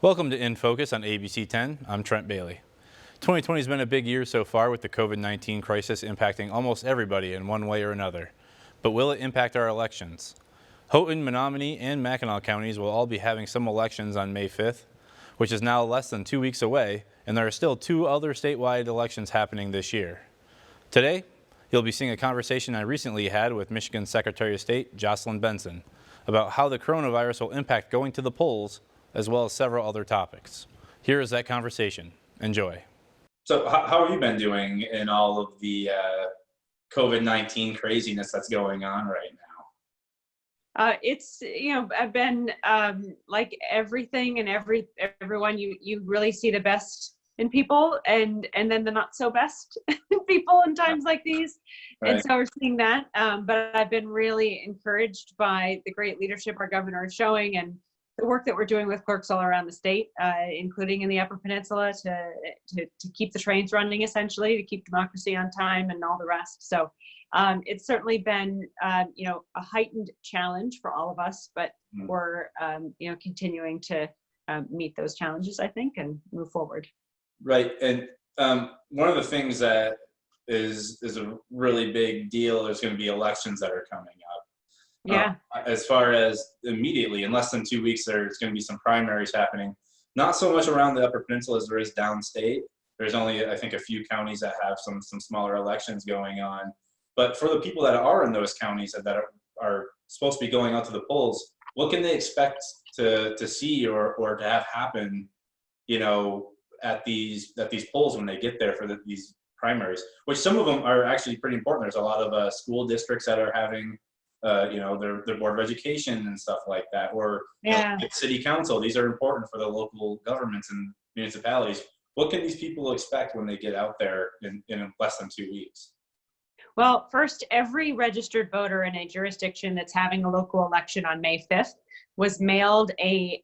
Welcome to In Focus on ABC 10. I'm Trent Bailey. 2020 has been a big year so far with the COVID-19 crisis impacting almost everybody in one way or another. But will it impact our elections? Houghton, Menominee, and Mackinac counties will all be having some elections on May 5th, which is now less than 2 weeks away, and there are still 2 other statewide elections happening this year. Today, you'll be seeing a conversation I recently had with Michigan Secretary of State Jocelyn Benson about how the coronavirus will impact going to the polls, as well as several other topics. Here is that conversation. Enjoy. So how have you been doing in all of the COVID-19 craziness that's going on right now? I've been like everything and everyone, you really see the best in people and then the not so best in people in times like these. Right. And so we're seeing that. But I've been really encouraged by the great leadership our governor is showing and the work that we're doing with clerks all around the state, including in the Upper Peninsula, to keep the trains running, essentially, to keep democracy on time and all the rest. So it's certainly been, a heightened challenge for all of us, but we're, continuing to meet those challenges, I think, and move forward. Right. And one of the things that is a really big deal, there's going to be elections that are coming up. Yeah. As far as immediately, in less than 2 weeks, there's going to be some primaries happening. Not so much around the Upper Peninsula as there is downstate. There's only, I think, a few counties that have some smaller elections going on. But for the people that are in those counties that are supposed to be going out to the polls, what can they expect to see or to have happen, at these polls when they get there for these primaries? Which some of them are actually pretty important. There's a lot of school districts that are having their board of education and stuff like that, or the city council. These are important for the local governments and municipalities. What can these people expect when they get out there in less than 2 weeks? Well, first, every registered voter in a jurisdiction that's having a local election on May 5th was mailed a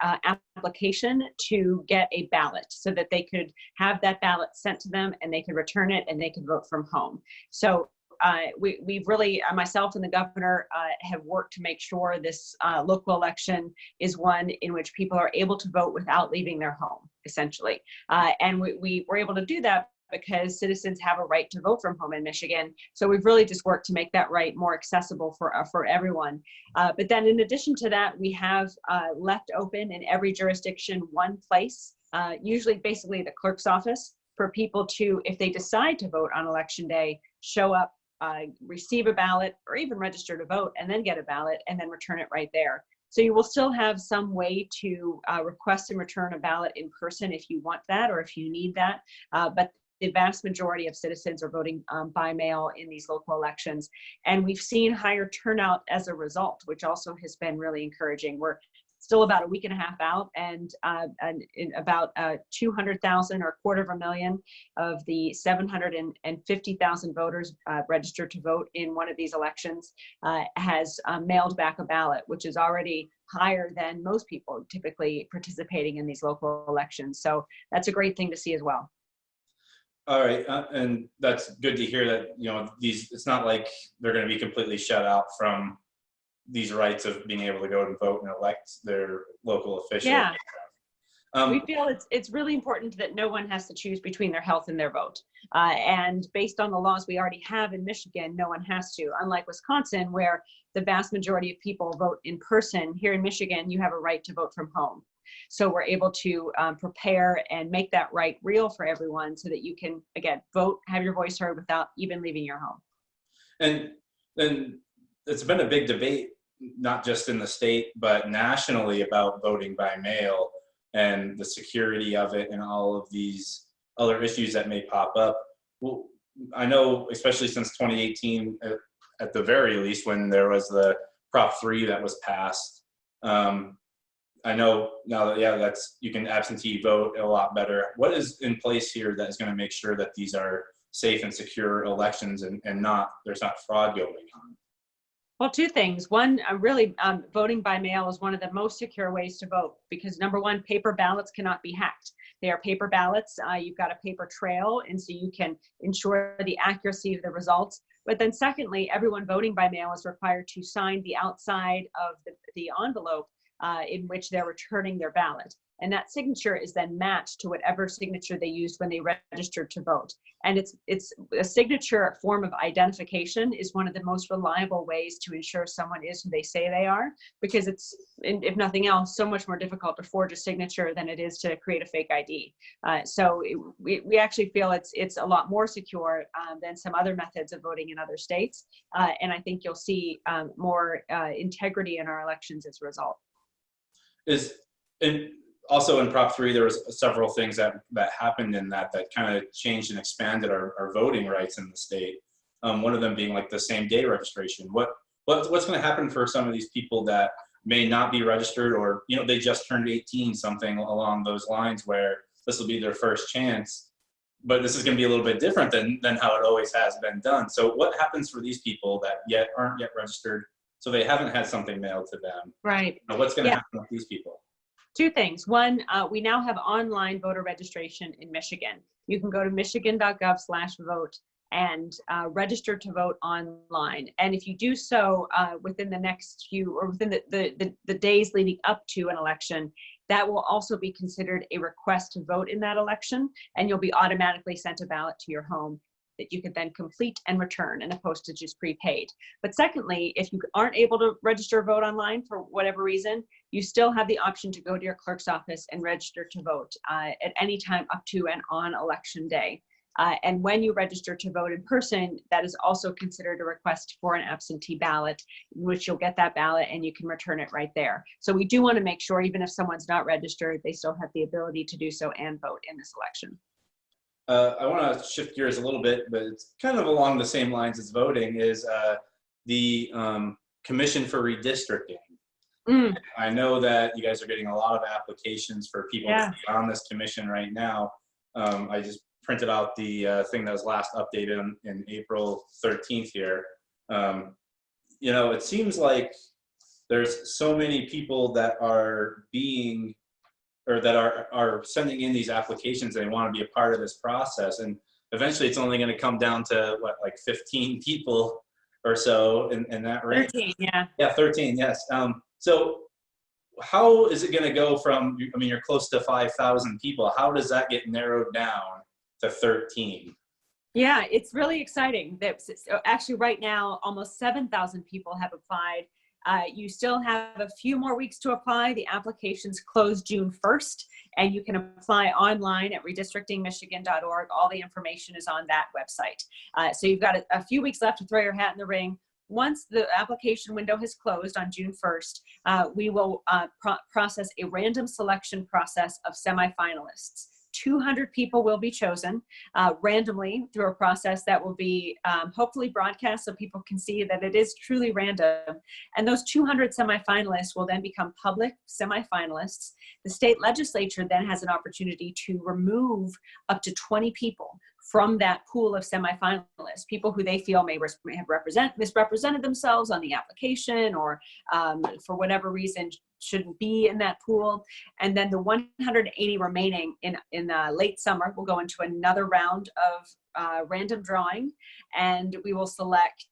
application to get a ballot so that they could have that ballot sent to them and they could return it and they could vote from home. So we've really, myself and the governor have worked to make sure this local election is one in which people are able to vote without leaving their home, essentially. And we were able to do that because citizens have a right to vote from home in Michigan. So we've really just worked to make that right more accessible for everyone. But then in addition to that, we have left open in every jurisdiction one place, usually basically the clerk's office, for people to, if they decide to vote on election day, show up, receive a ballot, or even register to vote and then get a ballot and then return it right there. So you will still have some way to request and return a ballot in person if you want that or if you need that. But the vast majority of citizens are voting by mail in these local elections. And we've seen higher turnout as a result, which also has been really encouraging. We're still about a week and a half out, and in about 200,000 or 250,000 of the 750,000 voters registered to vote in one of these elections has mailed back a ballot, which is already higher than most people typically participating in these local elections. So that's a great thing to see as well. All right, and that's good to hear that, it's not like they're going to be completely shut out from these rights of being able to go and vote and elect their local officials. Yeah. We feel it's really important that no one has to choose between their health and their vote. And based on the laws we already have in Michigan, no one has to. Unlike Wisconsin, where the vast majority of people vote in person, here in Michigan, you have a right to vote from home. So we're able to prepare and make that right real for everyone so that you can, again, vote, have your voice heard without even leaving your home. And it's been a big debate, not just in the state, but nationally, about voting by mail and the security of it and all of these other issues that may pop up. Well, I know, especially since 2018, at the very least, when there was the Prop 3 that was passed, I know now that you can absentee vote a lot better. What is in place here that is going to make sure that these are safe and secure elections and there's not fraud going on? Well, two things. One, really voting by mail is one of the most secure ways to vote because number one, paper ballots cannot be hacked. They are paper ballots. You've got a paper trail, and so you can ensure the accuracy of the results. But then secondly, everyone voting by mail is required to sign the outside of the envelope in which they're returning their ballot. and that signature is then matched to whatever signature they used when they registered to vote. And it's a signature form of identification is one of the most reliable ways to ensure someone is who they say they are, because it's, if nothing else, so much more difficult to forge a signature than it is to create a fake ID. We actually feel it's a lot more secure than some other methods of voting in other states. And I think you'll see more integrity in our elections as a result. And also in Prop 3, there was several things that happened in that kind of changed and expanded our voting rights in the state. One of them being like the same day registration. What's going to happen for some of these people that may not be registered, or they just turned 18, something along those lines, where this will be their first chance, but this is going to be a little bit different than how it always has been done. So what happens for these people that aren't yet registered, so they haven't had something mailed to them? Right. What's going to happen with these people? Two things. One, we now have online voter registration in Michigan. You can go to michigan.gov/vote and register to vote online. And if you do so within the next few, or within the days leading up to an election, that will also be considered a request to vote in that election, and you'll be automatically sent a ballot to your home that you could then complete and return, and the postage is prepaid. But secondly, if you aren't able to register or vote online for whatever reason, you still have the option to go to your clerk's office and register to vote at any time up to and on election day. And when you register to vote in person, that is also considered a request for an absentee ballot, in which you'll get that ballot and you can return it right there. So we do want to make sure, even if someone's not registered, they still have the ability to do so and vote in this election. I want to shift gears a little bit, but it's kind of along the same lines as voting, is the Commission for Redistricting. I know that you guys are getting a lot of applications for people to be on this commission right now. I just printed out the thing that was last updated in April 13th here. It seems like there's so many people that are being, or that are sending in these applications. They want to be a part of this process, and eventually it's only going to come down to what, like 15 people or so in that range. 13, yeah. Yeah, 13, yes. So how is it going to go from, you're close to 5,000 people. How does that get narrowed down to 13? Yeah, it's really exciting. Actually, right now, almost 7,000 people have applied. You still have a few more weeks to apply. The applications close June 1st, and you can apply online at redistrictingmichigan.org. All the information is on that website. So you've got a few weeks left to throw your hat in the ring. Once the application window has closed on June 1st, we will process a random selection process of semifinalists. 200 people will be chosen randomly through a process that will be hopefully broadcast so people can see that it is truly random. And those 200 semifinalists will then become public semifinalists. The state legislature then has an opportunity to remove up to 20 people from that pool of semifinalists, people who they feel may have misrepresented themselves on the application, or for whatever reason shouldn't be in that pool. And then the 180 remaining in late summer will go into another round of random drawing, and we will select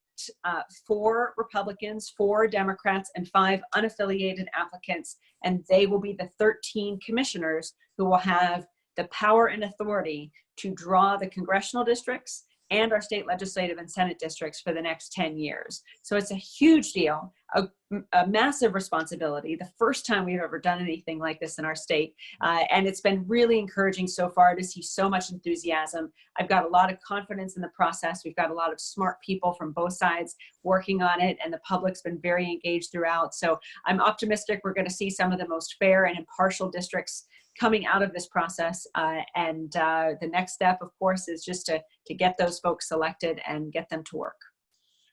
4 Republicans, 4 Democrats, and 5 unaffiliated applicants, and they will be the 13 commissioners who will have the power and authority to draw the congressional districts and our state legislative and Senate districts for the next 10 years. So it's a huge deal, a massive responsibility, the first time we've ever done anything like this in our state. And it's been really encouraging so far to see so much enthusiasm. I've got a lot of confidence in the process. We've got a lot of smart people from both sides working on it, and the public's been very engaged throughout. So I'm optimistic we're going to see some of the most fair and impartial districts coming out of this process. And the next step, of course, is just to get those folks selected and get them to work.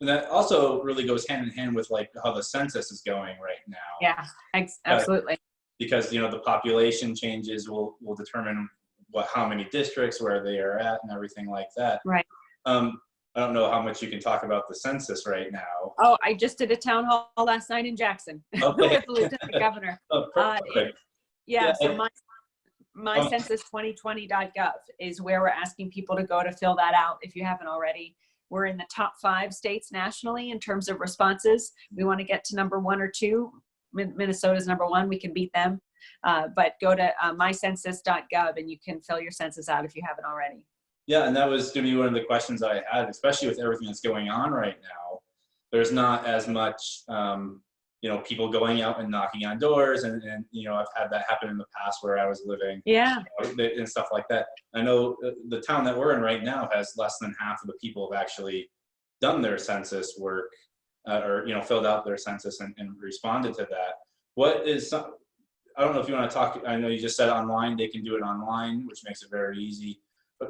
And that also really goes hand in hand with like how the census is going right now. Yeah, absolutely. Because the population changes will determine how many districts, where they are at, and everything like that. Right. I don't know how much you can talk about the census right now. Oh, I just did a town hall last night in Jackson with the Lieutenant Governor. Oh, perfect. So my census2020.gov is where we're asking people to go to fill that out if you haven't already. We're in the top 5 states nationally in terms of responses. We want to get to number 1 or 2. Minnesota's number 1. We can beat them. But go to mycensus.gov and you can fill your census out if you haven't already. Yeah, and that was going to be one of the questions I had, especially with everything that's going on right now. There's not as much, people going out and knocking on doors, and I've had that happen in the past where I was living, Yeah. and stuff like that. I know the town that we're in right now has less than half of the people have actually done their census work, or filled out their census and responded to that. What is I don't know if you want to talk. I know you just said online; they can do it online, which makes it very easy.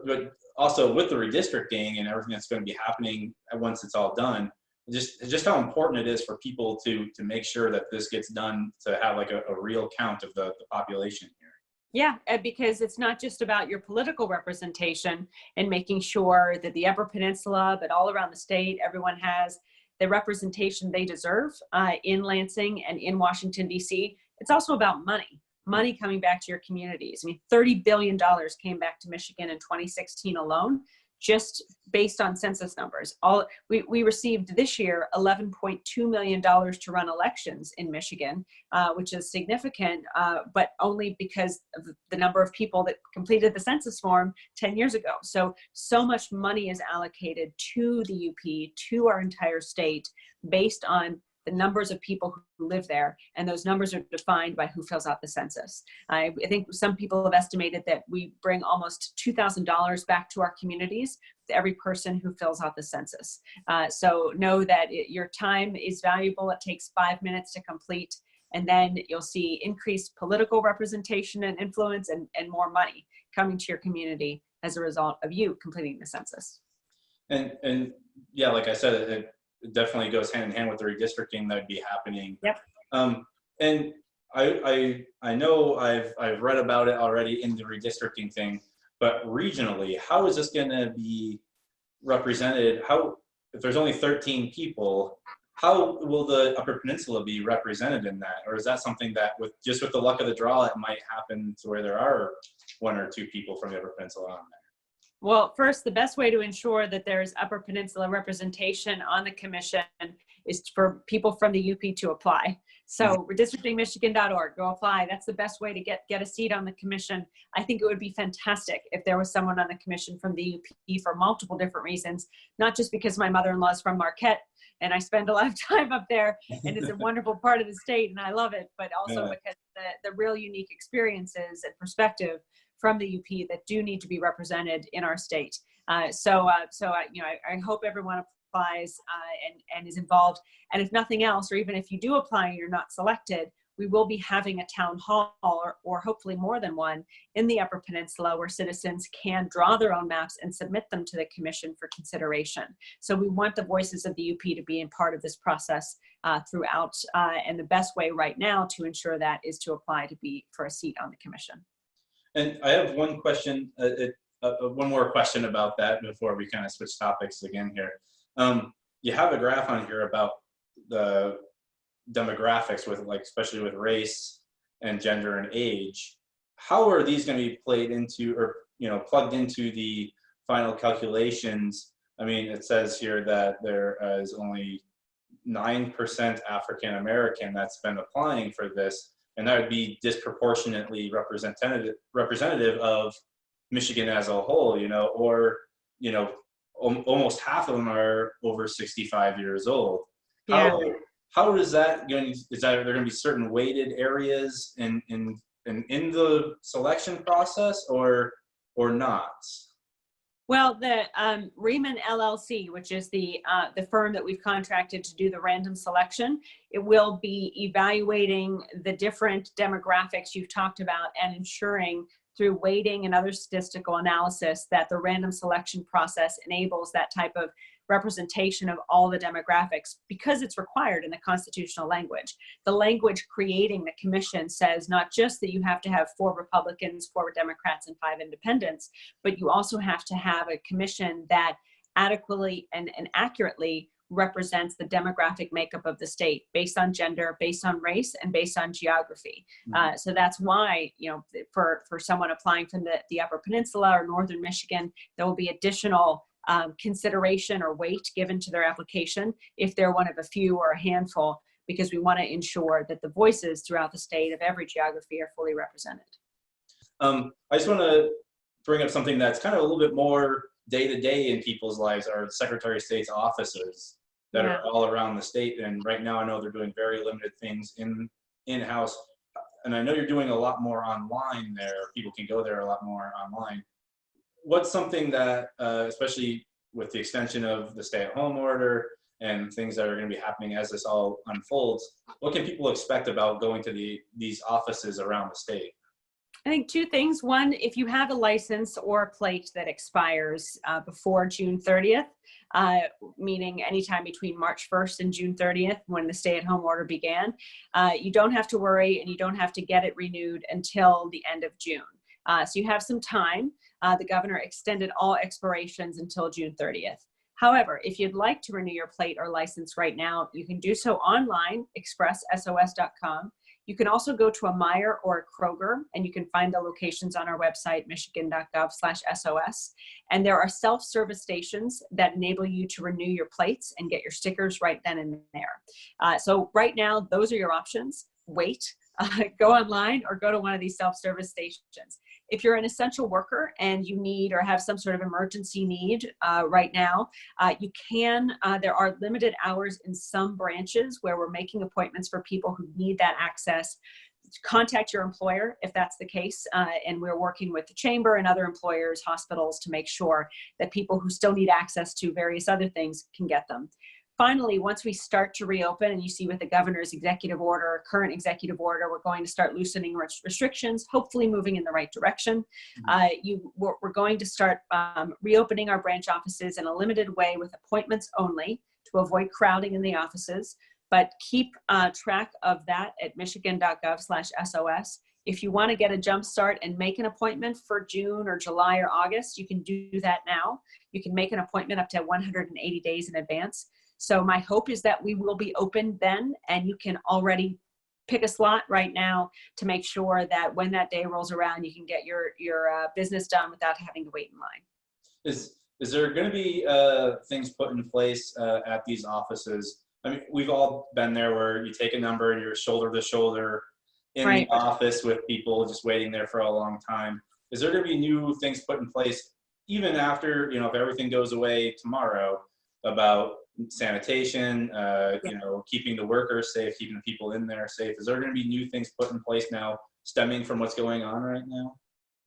But also with the redistricting and everything that's going to be happening once it's all done, just how important it is for people to make sure that this gets done, to have like a real count of the population here. Yeah, because it's not just about your political representation and making sure that the Upper Peninsula, but all around the state, everyone has the representation they deserve in Lansing and in Washington, D.C. It's also about money coming back to your communities. I mean, $30 billion came back to Michigan in 2016 alone, just based on census numbers. We received this year $11.2 million to run elections in Michigan, which is significant, but only because of the number of people that completed the census form 10 years ago. So much money is allocated to the UP, to our entire state, based on the numbers of people who live there, and those numbers are defined by who fills out the census. I think some people have estimated that we bring almost $2,000 back to our communities to every person who fills out the census. So know that your time is valuable. It takes 5 minutes to complete, and then you'll see increased political representation and influence, and more money coming to your community as a result of you completing the census. And yeah, like I said, it definitely goes hand in hand with the redistricting that would be happening. Yep. And I know I've read about it already in the redistricting thing, but regionally, how is this going to be represented? If there's only 13 people, how will the Upper Peninsula be represented in that? Or is that something that with the luck of the draw, it might happen to where there are 1 or 2 people from the Upper Peninsula on there? Well, first, the best way to ensure that there's Upper Peninsula representation on the commission is for people from the UP to apply. So redistrictingmichigan.org, go apply. That's the best way to get a seat on the commission. I think it would be fantastic if there was someone on the commission from the UP for multiple different reasons, not just because my mother-in-law is from Marquette and I spend a lot of time up there and it's a wonderful part of the state and I love it, but also because the real unique experiences and perspective from the UP that do need to be represented in our state. I hope everyone applies and is involved. And if nothing else, or even if you do apply and you're not selected, we will be having a town hall or hopefully more than one in the Upper Peninsula where citizens can draw their own maps and submit them to the commission for consideration. So we want the voices of the UP to be in part of this process throughout. And the best way right now to ensure that is to apply to be for a seat on the commission. And I have one question, one more question about that before we kind of switch topics again here. You have a graph on here about the demographics with especially with race and gender and age. How are these going to be played into or plugged into the final calculations? I mean, it says here that there is only 9% African American that's been applying for this. And that would be disproportionately representative of Michigan as a whole, almost half of them are over 65 years old. Yeah. How is that going? Is that there going to be certain weighted areas in the selection process, or not? Well, the Riemann LLC, which is the firm that we've contracted to do the random selection, it will be evaluating the different demographics you've talked about and ensuring through weighting and other statistical analysis that the random selection process enables that type of representation of all the demographics because it's required in the constitutional language. The language creating the commission says not just that you have to have 4 Republicans, 4 Democrats, and 5 independents, but you also have to have a commission that adequately and accurately represents the demographic makeup of the state based on gender, based on race, and based on geography. So that's why, for someone applying from the Upper Peninsula or Northern Michigan, there will be additional consideration or weight given to their application if they're one of a few or a handful, because we want to ensure that the voices throughout the state of every geography are fully represented. I just want to bring up something that's kind of a little bit more day-to-day in people's lives, are Secretary of State's offices that are all around the state. And right now I know they're doing very limited things in-house. And I know you're doing a lot more online there. People can go there a lot more online. What's something that, especially with the extension of the stay-at-home order and things that are going to be happening as this all unfolds, what can people expect about going to these offices around the state? I think two things. One, if you have a license or a plate that expires before June 30th, meaning anytime between March 1st and June 30th, when the stay-at-home order began, you don't have to worry and you don't have to get it renewed until the end of June. So you have some time. The governor extended all expirations until June 30th. However, if you'd like to renew your plate or license right now, you can do so online, expressos.com. You can also go to a Meijer or a Kroger, and you can find the locations on our website, michigan.gov/SOS. And there are self-service stations that enable you to renew your plates and get your stickers right then and there. So right now, those are your options. Wait, go online or go to one of these self-service stations. If you're an essential worker and you need or have some sort of emergency need right now, you can, there are limited hours in some branches where we're making appointments for people who need that access. Contact your employer if that's the case. And we're working with the chamber and other employers, hospitals, to make sure that people who still need access to various other things can get them. Finally, once we start to reopen, and you see with the governor's executive order, current executive order, we're going to start loosening restrictions, hopefully moving in the right direction. We're going to start reopening our branch offices in a limited way with appointments only to avoid crowding in the offices, but keep track of that at michigan.gov/SOS. If you want to get a jump start and make an appointment for June or July or August, you can do that now. You can make an appointment up to 180 days in advance. So my hope is that we will be open then, and you can already pick a slot right now to make sure that when that day rolls around, you can get your business done without having to wait in line. Is there going to be things put in place at these offices? I mean, we've all been there where you take a number and you're shoulder to shoulder in the office with people just waiting there for a long time. Is there going to be new things put in place even after, if everything goes away tomorrow, about sanitation, keeping the workers safe, keeping the people in there safe? Is there going to be new things put in place now stemming from what's going on right now?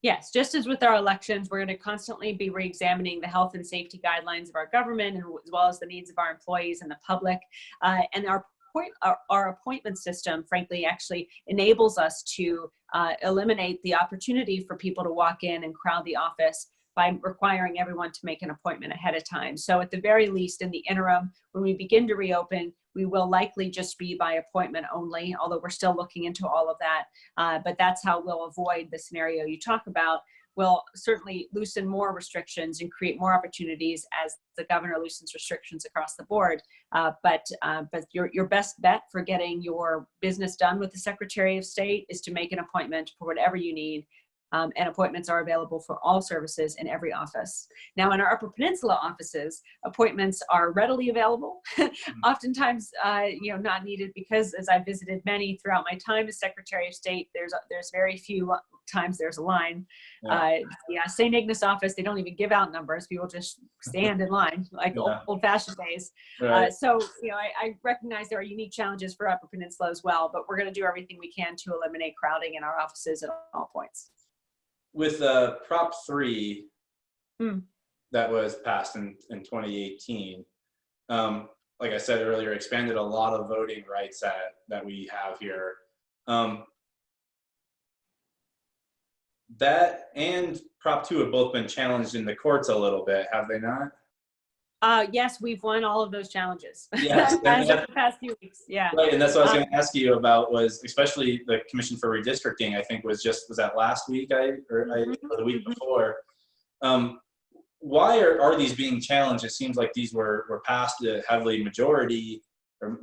Yes, just as with our elections, we're going to constantly be re-examining the health and safety guidelines of our government, as well as the needs of our employees and the public. And our appointment system, frankly, actually enables us to eliminate the opportunity for people to walk in and crowd the office by requiring everyone to make an appointment ahead of time. So at the very least, in the interim, when we begin to reopen, we will likely just be by appointment only, although we're still looking into all of that. But that's how we'll avoid the scenario you talk about. We'll certainly loosen more restrictions and create more opportunities as the governor loosens restrictions across the board. But your best bet for getting your business done with the Secretary of State is to make an appointment for whatever you need. And appointments are available for all services in every office. Now, in our Upper Peninsula offices, appointments are readily available. Oftentimes, not needed, because as I visited many throughout my time as Secretary of State, there's very few times there's a line. St. Ignace office, they don't even give out numbers. People just stand in line like old-fashioned days. Right. I recognize there are unique challenges for Upper Peninsula as well, but we're going to do everything we can to eliminate crowding in our offices at all points. With Prop 3 that was passed in 2018, like I said earlier, expanded a lot of voting rights that we have here. That and Prop 2 have both been challenged in the courts a little bit, have they not? Yes, we've won all of those challenges. Yes, as of the past few weeks. Yeah. Right, and that's what I was going to ask you about, was especially the Commission for Redistricting. I think was that last week or the week before. Why are these being challenged? It seems like these were passed a heavily majority, or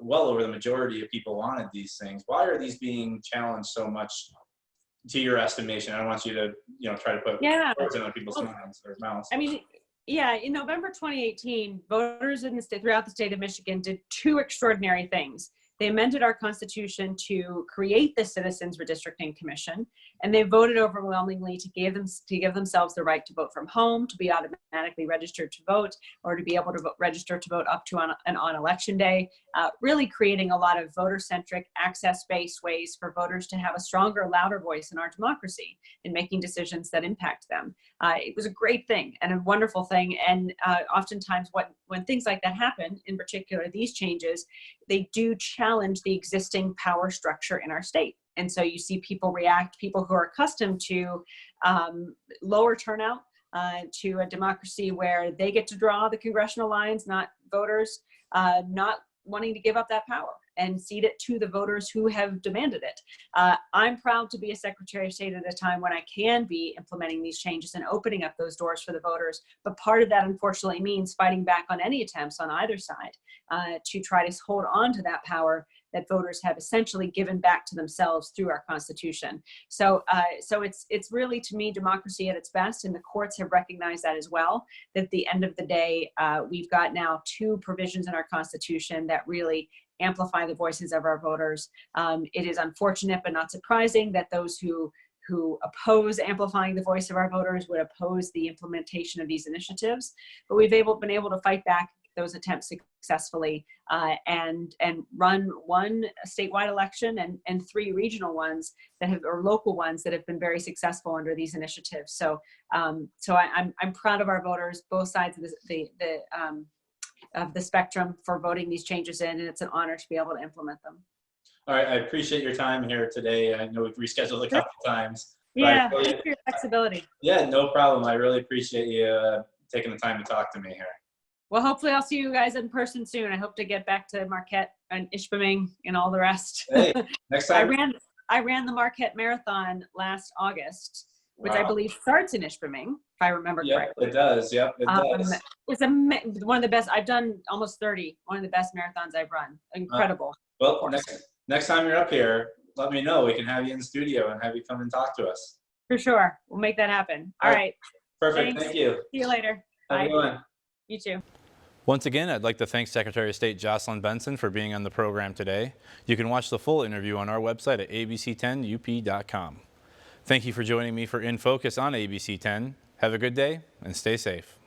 well over the majority of people wanted these things. Why are these being challenged so much, to your estimation? I don't want you to try to put words in other people's minds or mouths. I mean, Yeah, in November 2018, voters in the state, throughout the state of Michigan did two extraordinary things. They amended our Constitution to create the Citizens Redistricting Commission, and they voted overwhelmingly to give themselves the right to vote from home, to be automatically registered to vote, or to be able to register to vote up to on election day, really creating a lot of voter-centric, access-based ways for voters to have a stronger, louder voice in our democracy in making decisions that impact them. It was a great thing and a wonderful thing, and oftentimes when things like that happen, in particular these changes, they do challenge the existing power structure in our state. And so you see people react, people who are accustomed to lower turnout, to a democracy where they get to draw the congressional lines, not voters, not wanting to give up that power and cede it to the voters who have demanded it. I'm proud to be a Secretary of State at a time when I can be implementing these changes and opening up those doors for the voters. But part of that, unfortunately, means fighting back on any attempts on either side to try to hold on to that power that voters have essentially given back to themselves through our Constitution. So it's really, to me, democracy at its best, and the courts have recognized that as well, that at the end of the day, we've got now two provisions in our Constitution that really amplify the voices of our voters. It is unfortunate but not surprising that those who oppose amplifying the voice of our voters would oppose the implementation of these initiatives, but we've been able to fight back those attempts successfully and run one statewide election and three regional ones or local ones that have been very successful under these initiatives. So I'm proud of our voters, both sides of the spectrum, for voting these changes in, and it's an honor to be able to implement them. All right, I appreciate your time here today. I know we've rescheduled a couple times. Yeah, thanks for your flexibility. Yeah, no problem. I really appreciate you taking the time to talk to me here. Well, hopefully I'll see you guys in person soon. I hope to get back to Marquette and Ishpeming and all the rest. Hey, next time. I ran the Marquette Marathon last August, which Wow. I believe starts in Ishpeming, if I remember correctly. It does. Yep, it does. It's one of the best. I've done almost 30. One of the best marathons I've run. Incredible. Well, next time you're up here, let me know. We can have you in the studio and have you come and talk to us. For sure. We'll make that happen. All right. Perfect. Thanks. Thank you. See you later. Have a Bye. good one. You too. Once again, I'd like to thank Secretary of State Jocelyn Benson for being on the program today. You can watch the full interview on our website at abc10up.com. Thank you for joining me for In Focus on ABC 10. Have a good day and stay safe.